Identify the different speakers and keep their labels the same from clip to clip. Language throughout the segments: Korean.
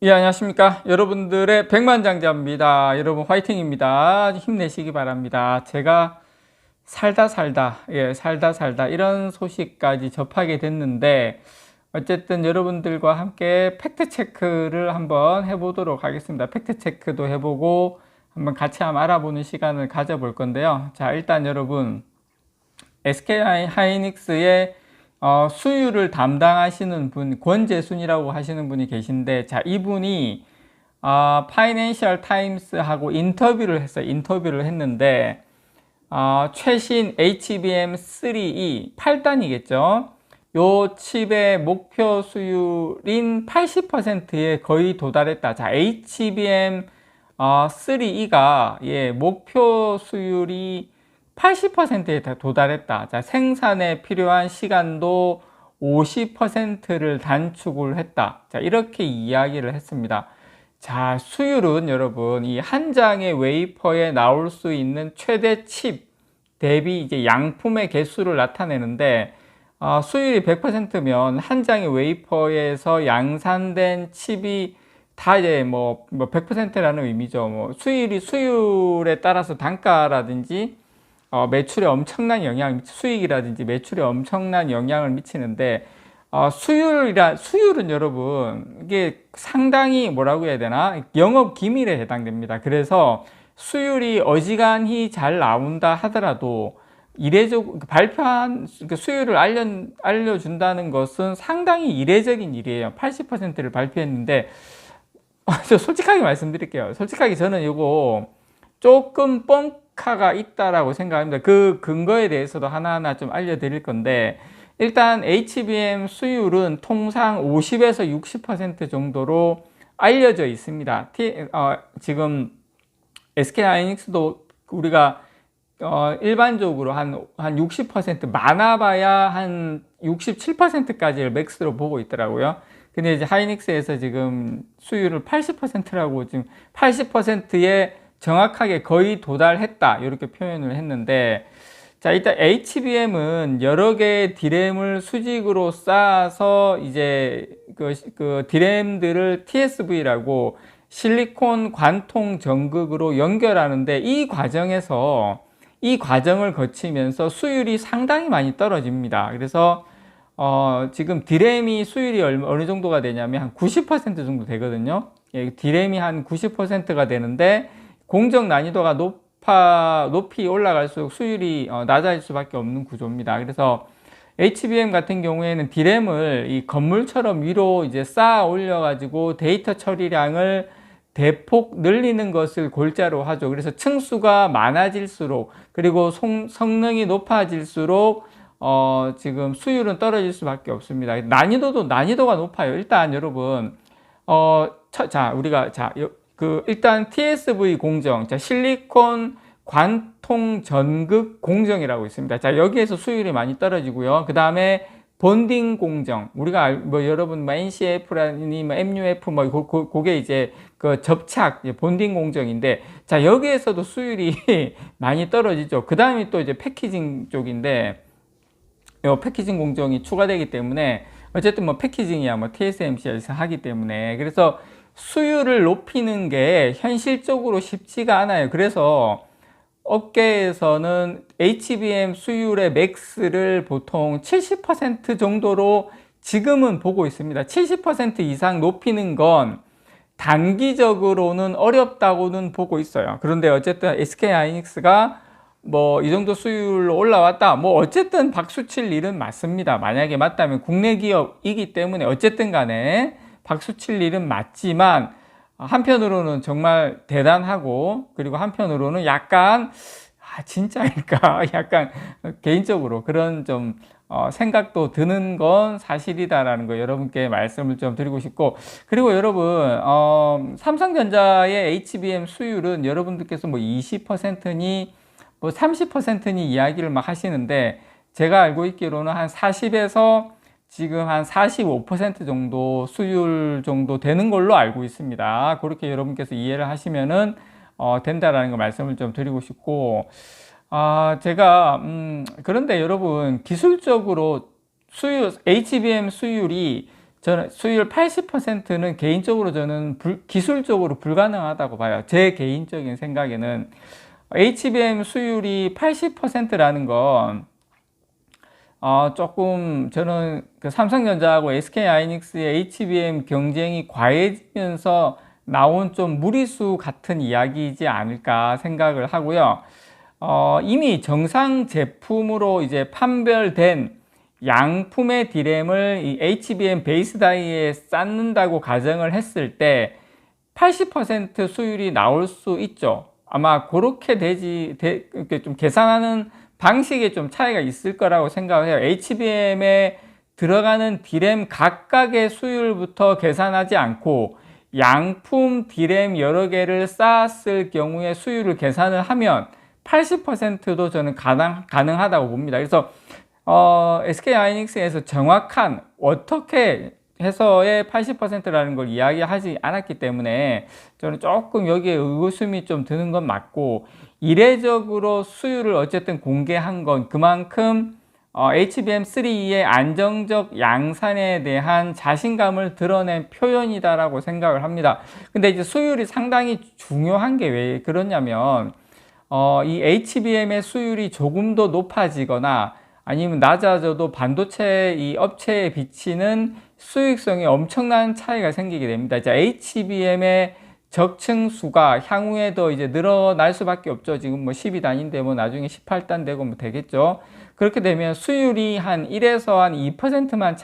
Speaker 1: 예, 안녕하십니까. 여러분들의 백만장자입니다. 여러분 화이팅입니다. 힘내시기 바랍니다. 제가 살다 이런 소식까지 접하게 됐는데, 어쨌든 여러분들과 함께 팩트체크를 한번 해보도록 하겠습니다. 팩트체크도 해보고 한번 같이 한번 알아보는 시간을 가져볼 건데요. 자, 일단 여러분, SK 하이닉스의 수유를 담당하시는 분, 권재순이라고 하시는 분이 계신데, 자, 이분이 파이낸셜 타임스하고 인터뷰를 했어요. 인터뷰를 했는데, 최신 HBM3E 8단이겠죠. 요 칩의 목표 수율인 80%에 거의 도달했다. 자, HBM 3E가 목표 수율이 80%에 도달했다. 자, 생산에 필요한 시간도 50%를 단축을 했다. 자, 이렇게 이야기를 했습니다. 자, 수율은 여러분, 이 한 장의 웨이퍼에 나올 수 있는 최대 칩 대비 이제 양품의 개수를 나타내는데, 수율이 100%면 한 장의 웨이퍼에서 양산된 칩이 다 이제 100%라는 의미죠. 수율에 따라서 단가라든지 매출에 엄청난 수익이라든지 매출에 엄청난 영향을 미치는데, 수율은 여러분, 이게 상당히 뭐라고 해야 되나? 영업 기밀에 해당됩니다. 그래서 수율이 어지간히 잘 나온다 하더라도, 발표한 수율을 알려준다는 것은 상당히 이례적인 일이에요. 80%를 발표했는데, 저 솔직하게 말씀드릴게요. 솔직하게 저는 이거 조금 뻥카가 있다라고 생각합니다. 그 근거에 대해서도 하나하나 좀 알려드릴 건데, 일단 HBM 수율은 통상 50에서 60% 정도로 알려져 있습니다. 지금 SK 하이닉스도 우리가 일반적으로 한 60%, 많아봐야 한 67%까지를 맥스로 보고 있더라고요. 근데 이제 하이닉스에서 지금 수율을 80%라고 지금 80%에 정확하게 거의 도달했다, 이렇게 표현을 했는데, 자, 일단 HBM은 여러 개의 디램을 수직으로 쌓아서 이제 그 디램들을 TSV라고 실리콘 관통 전극으로 연결하는데, 이 과정을 거치면서 수율이 상당히 많이 떨어집니다. 그래서 지금 디램이 수율이 어느 정도가 되냐면 한 90% 정도 되거든요. 디램이 한 90%가 되는데, 공정 난이도가 높이 올라갈수록 수율이 낮아질 수밖에 없는 구조입니다. 그래서 HBM 같은 경우에는 디램을 이 건물처럼 위로 이제 쌓아 올려가지고 데이터 처리량을 대폭 늘리는 것을 골자로 하죠. 그래서 층수가 많아질수록, 그리고 성능이 높아질수록 지금 수율은 떨어질 수밖에 없습니다. 난이도가 높아요. 일단 여러분, 일단 TSV 공정, 자, 실리콘 관통 전극 공정이라고 있습니다. 자, 여기에서 수율이 많이 떨어지고요. 그 다음에 본딩 공정, 우리가 여러분 NCF라니 MUF 그게 이제 그 접착 본딩 공정인데, 자, 여기에서도 수율이 많이 떨어지죠. 그 다음에 또 이제 패키징 쪽인데, 패키징 공정이 추가되기 때문에, 어쨌든 패키징이야 TSMC에서 하기 때문에, 그래서 수율을 높이는 게 현실적으로 쉽지가 않아요. 그래서 업계에서는 HBM 수율의 맥스를 보통 70% 정도로 지금은 보고 있습니다. 70% 이상 높이는 건 단기적으로는 어렵다고는 보고 있어요. 그런데 어쨌든 SK 하이닉스가 이 정도 수율로 올라왔다, 어쨌든 박수칠 일은 맞습니다. 만약에 맞다면 국내 기업이기 때문에 어쨌든 간에 박수칠 일은 맞지만, 한편으로는 정말 대단하고, 그리고 한편으로는 약간 진짜일까 약간 개인적으로 그런 좀 생각도 드는 건 사실이다라는 거 여러분께 말씀을 좀 드리고 싶고, 그리고 여러분, 삼성전자의 HBM 수율은 여러분들께서 20%니 30%니 이야기를 막 하시는데, 제가 알고 있기로는 한 40에서 지금 한 45% 정도 수율 정도 되는 걸로 알고 있습니다. 그렇게 여러분께서 이해를 하시면은 된다라는 거 말씀을 좀 드리고 싶고, 그런데 여러분, 기술적으로 HBM 수율이 저는 수율 80%는 개인적으로 저는 기술적으로 불가능하다고 봐요. 제 개인적인 생각에는 HBM 수율이 80%라는 건 조금 저는 그 삼성전자하고 SK하이닉스의 HBM 경쟁이 과해지면서 나온 좀 무리수 같은 이야기이지 않을까 생각을 하고요. 이미 정상 제품으로 이제 판별된 양품의 D램을 이 HBM 베이스 다이에 쌓는다고 가정을 했을 때 80% 수율이 나올 수 있죠. 아마 그렇게 이렇게 좀 계산하는 방식에 좀 차이가 있을 거라고 생각해요. HBM에 들어가는 D램 각각의 수율부터 계산하지 않고 양품 D램 여러 개를 쌓았을 경우에 수율을 계산을 하면 80%도 저는 가능하다고 봅니다. 그래서 SK하이닉스에서 정확한 어떻게 해서의 80%라는 걸 이야기하지 않았기 때문에 저는 조금 여기에 의구심이 좀 드는 건 맞고, 이례적으로 수율을 어쨌든 공개한 건 그만큼 HBM3의 안정적 양산에 대한 자신감을 드러낸 표현이다라고 생각을 합니다. 근데 이제 수율이 상당히 중요한 게 왜 그러냐면 이 HBM의 수율이 조금 더 높아지거나 아니면 낮아져도 반도체 이 업체에 비치는 수익성에 엄청난 차이가 생기게 됩니다. 이제 HBM의 적층 수가 향후에 더 이제 늘어날 수밖에 없죠. 지금 뭐 12단인데 뭐 나중에 18단 되고 뭐 되겠죠. 그렇게 되면 수율이 한 1에서 한 2%만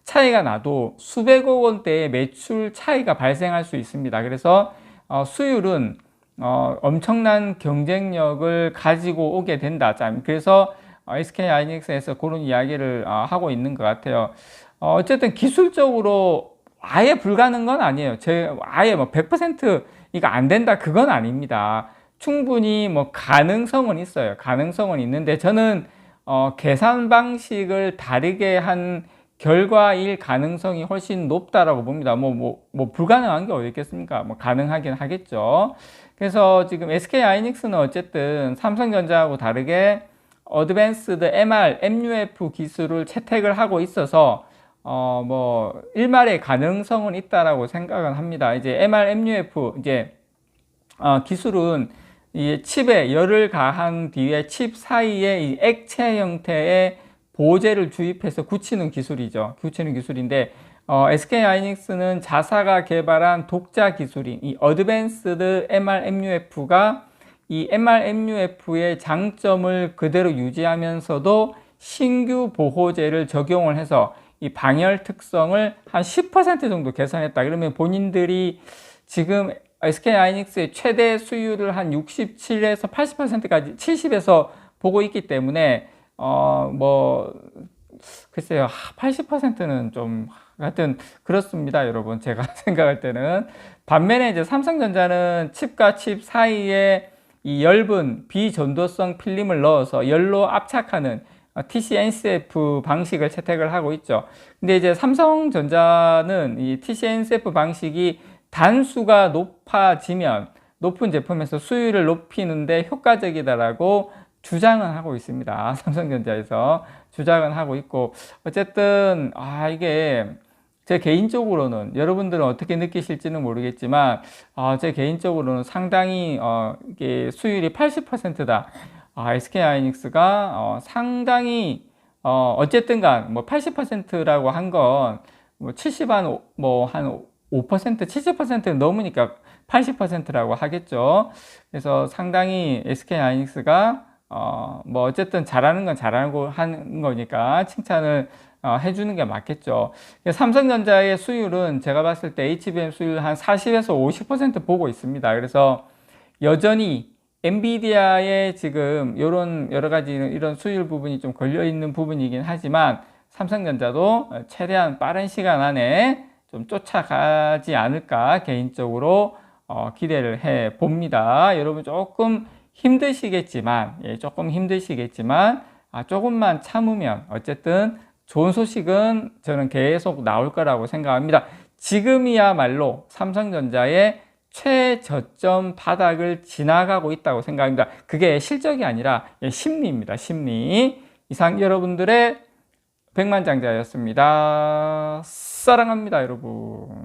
Speaker 1: 차이가 나도 수백억 원대의 매출 차이가 발생할 수 있습니다. 그래서 수율은 엄청난 경쟁력을 가지고 오게 된다. 그래서 SK하이닉스에서 그런 이야기를 하고 있는 것 같아요. 어쨌든 기술적으로 아예 불가능한 건 아니에요. 아예 뭐 100% 이거 안 된다 그건 아닙니다. 충분히 뭐 가능성은 있어요. 가능성은 있는데 저는 계산 방식을 다르게 한 결과일 가능성이 훨씬 높다라고 봅니다. 뭐 불가능한 게 어디 있겠습니까? 뭐 가능하긴 하겠죠. 그래서 지금 SK하이닉스는 어쨌든 삼성전자하고 다르게 어드밴스드 MR, MUF 기술을 채택을 하고 있어서 뭐 일말의 가능성은 있다라고 생각은 합니다. 이제 MR, MUF 이제 기술은 이 칩에 열을 가한 뒤에 칩 사이에 이 액체 형태의 보재를 주입해서 굳히는 기술이죠. 굳히는 기술인데 SK하이닉스는 자사가 개발한 독자 기술인 이 어드밴스드 MR, MUF가 이 MR, MUF의 장점을 그대로 유지하면서도 신규 보호제를 적용을 해서 이 방열 특성을 한 10% 정도 개선했다. 그러면 본인들이 지금 SK하이닉스의 최대 수율을 한 67에서 80%까지 70에서 보고 있기 때문에 뭐 글쎄요, 80%는 좀 하여튼 그렇습니다, 여러분. 제가 생각할 때는. 반면에 이제 삼성전자는 칩과 칩 사이에 이 엷은 비전도성 필름을 넣어서 열로 압착하는 TC-NCF 방식을 채택을 하고 있죠. 근데 이제 삼성전자는 이 TC-NCF 방식이 단수가 높아지면 높은 제품에서 수율을 높이는데 효과적이다라고 주장은 하고 있습니다. 삼성전자에서 주장은 하고 있고, 어쨌든 이게 제 개인적으로는, 여러분들은 어떻게 느끼실지는 모르겠지만 제 개인적으로는 상당히 이게 수율이 80%다. SK하이닉스가 상당히 어쨌든 간 뭐 80%라고 한 건 뭐 70한 한 5%, 70%는 넘으니까 80%라고 하겠죠. 그래서 상당히 SK하이닉스가 뭐 어쨌든 잘하는 건 잘하고 하는 거니까 칭찬을 해주는 게 맞겠죠. 삼성전자의 수율은 제가 봤을 때 HBM 수율 한 40에서 50% 보고 있습니다. 그래서 여전히 엔비디아의 지금 이런 여러 가지 이런 수율 부분이 좀 걸려 있는 부분이긴 하지만 삼성전자도 최대한 빠른 시간 안에 좀 쫓아가지 않을까 개인적으로 기대를 해 봅니다. 여러분 조금 힘드시겠지만 조금만 참으면 어쨌든 좋은 소식은 저는 계속 나올 거라고 생각합니다. 지금이야말로 삼성전자의 최저점 바닥을 지나가고 있다고 생각합니다. 그게 실적이 아니라 심리입니다. 심리. 이상 여러분들의 백만장자였습니다. 사랑합니다, 여러분.